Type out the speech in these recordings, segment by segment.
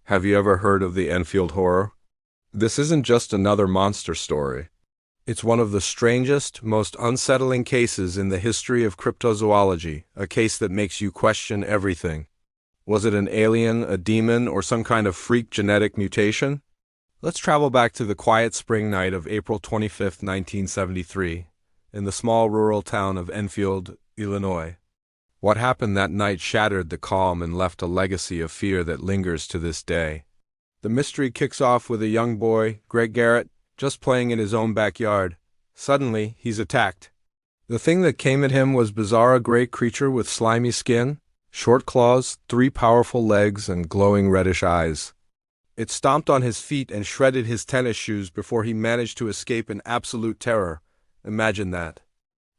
Have you ever heard of the Enfield Horror? This isn't just another monster story. It's one of the strangest, most unsettling cases in the history of cryptozoology, a case that makes you question everything. Was it an alien, a demon, or some kind of freak genetic mutation? Let's travel back to the quiet spring night of April 25, 1973, in the small rural town of Enfield, Illinois. What happened that night shattered the calm and left a legacy of fear that lingers to this day. The mystery kicks off with a young boy, Greg Garrett, just playing in his own backyard. Suddenly, he's attacked. The thing that came at him was bizarre gray creature with slimy skin, short claws, 3 powerful legs, and glowing reddish eyes. It stomped on his feet and shredded his tennis shoes before he managed to escape in absolute terror. Imagine that.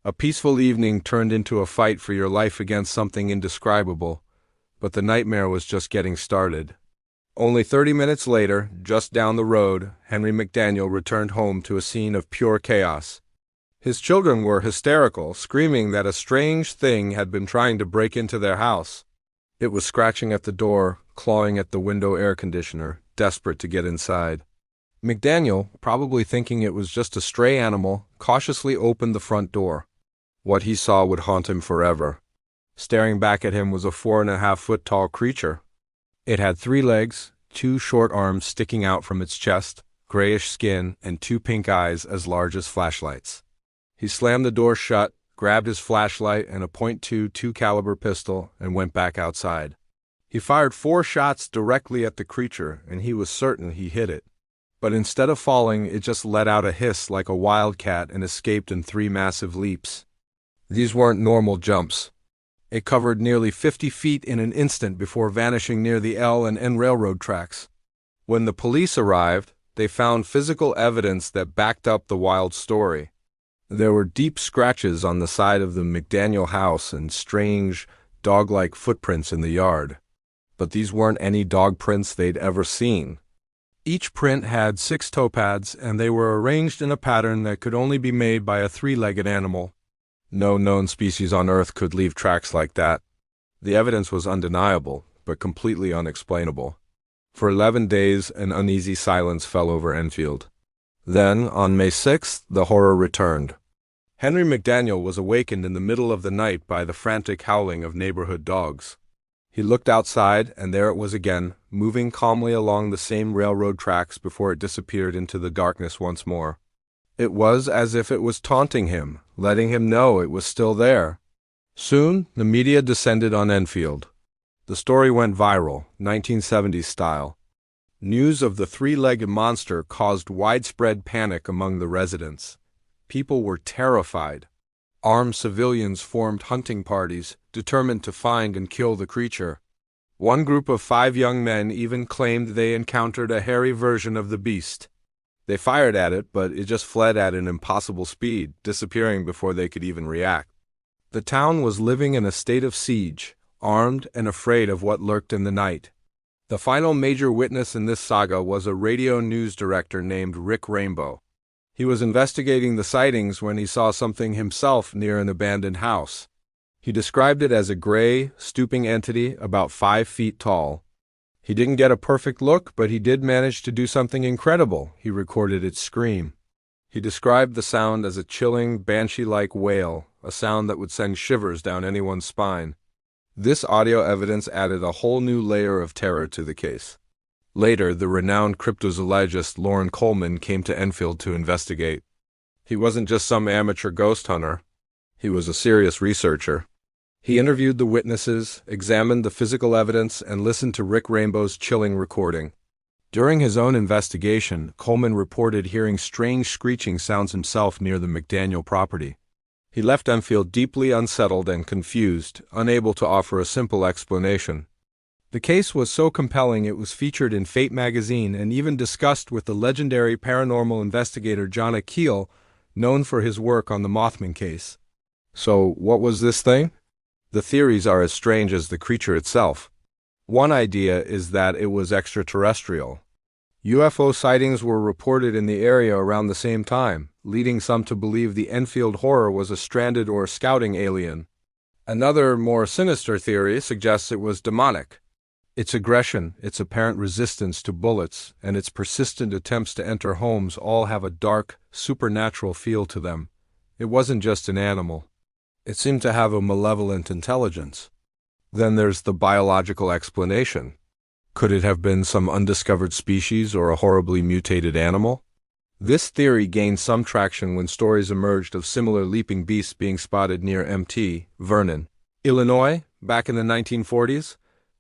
A peaceful evening turned into a fight for your life against something indescribable, but the nightmare was just getting started. Only 30 minutes later, just down the road, Henry McDaniel returned home to a scene of pure chaos. His children were hysterical, screaming that a strange thing had been trying to break into their house. It was scratching at the door, clawing at the window air conditioner, desperate to get inside. McDaniel, probably thinking it was just a stray animal, cautiously opened the front door. What he saw would haunt him forever. Staring back at him was a 4.5-foot-tall creature. It had 3 legs, 2 short arms sticking out from its chest, grayish skin, and 2 pink eyes as large as flashlights. He slammed the door shut, grabbed his flashlight and a .22 2-caliber pistol, and went back outside. He fired 4 shots directly at the creature, and he was certain he hit it. But instead of falling, it just let out a hiss like a wildcat and escaped in 3 massive leaps. These weren't normal jumps. It covered nearly 50 feet in an instant before vanishing near the L and N railroad tracks. When the police arrived, they found physical evidence that backed up the wild story. There were deep scratches on the side of the McDaniel house and strange, dog-like footprints in the yard. But these weren't any dog prints they'd ever seen. Each print had 6 toe pads, and they were arranged in a pattern that could only be made by a 3-legged animal. No known species on Earth could leave tracks like that. The evidence was undeniable, but completely unexplainable. For 11 days, an uneasy silence fell over Enfield. Then, on May 6th, the horror returned. Henry McDaniel was awakened in the middle of the night by the frantic howling of neighborhood dogs. He looked outside, and there it was again, moving calmly along the same railroad tracks before it disappeared into the darkness once more. It was as if it was taunting him, letting him know it was still there. Soon, the media descended on Enfield. The story went viral, 1970s style. News of the 3-legged monster caused widespread panic among the residents. People were terrified. Armed civilians formed hunting parties, determined to find and kill the creature. One group of 5 young men even claimed they encountered a hairy version of the beast. They fired at it, but it just fled at an impossible speed, disappearing before they could even react. The town was living in a state of siege, armed and afraid of what lurked in the night. The final major witness in this saga was a radio news director named Rick Rainbow. He was investigating the sightings when he saw something himself near an abandoned house. He described it as a gray, stooping entity about 5 feet tall. He didn't get a perfect look, but he did manage to do something incredible. He recorded its scream. He described the sound as a chilling, banshee-like wail, a sound that would send shivers down anyone's spine. This audio evidence added a whole new layer of terror to the case. Later, the renowned cryptozoologist Loren Coleman came to Enfield to investigate. He wasn't just some amateur ghost hunter. He was a serious researcher. He interviewed the witnesses, examined the physical evidence, and listened to Rick Rainbow's chilling recording. During his own investigation, Coleman reported hearing strange screeching sounds himself near the McDaniel property. He left Enfield deeply unsettled and confused, unable to offer a simple explanation. The case was so compelling it was featured in Fate magazine and even discussed with the legendary paranormal investigator Keel, known for his work on the Mothman case. So, what was this thing? The theories are as strange as the creature itself. One idea is that it was extraterrestrial. UFO sightings were reported in the area around the same time, leading some to believe the Enfield Horror was a stranded or scouting alien. Another, more sinister theory suggests it was demonic. Its aggression, its apparent resistance to bullets, and its persistent attempts to enter homes all have a dark, supernatural feel to them. It wasn't just an animal. It seemed to have a malevolent intelligence. Then there's the biological explanation. Could it have been some undiscovered species or a horribly mutated animal? This theory gained some traction when stories emerged of similar leaping beasts being spotted near Vernon, Illinois, back in the 1940s.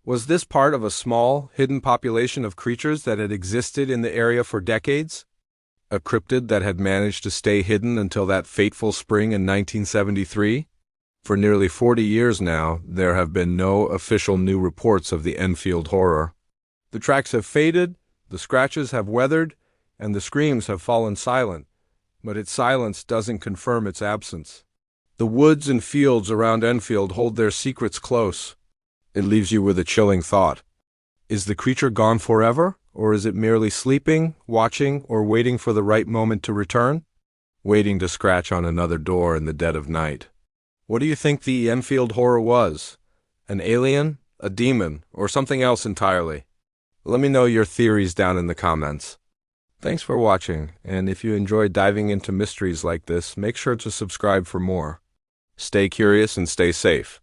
Was this part of a small, hidden population of creatures that had existed in the area for decades? A cryptid that had managed to stay hidden until that fateful spring in 1973? For nearly 40 years now, there have been no official new reports of the Enfield Horror. The tracks have faded, the scratches have weathered, and the screams have fallen silent, but its silence doesn't confirm its absence. The woods and fields around Enfield hold their secrets close. It leaves you with a chilling thought. Is the creature gone forever, or is it merely sleeping, watching, or waiting for the right moment to return? Waiting to scratch on another door in the dead of night. What do you think the Enfield Horror was? An alien, a demon, or something else entirely? Let me know your theories down in the comments. Thanks for watching, and if you enjoy diving into mysteries like this, make sure to subscribe for more. Stay curious and stay safe.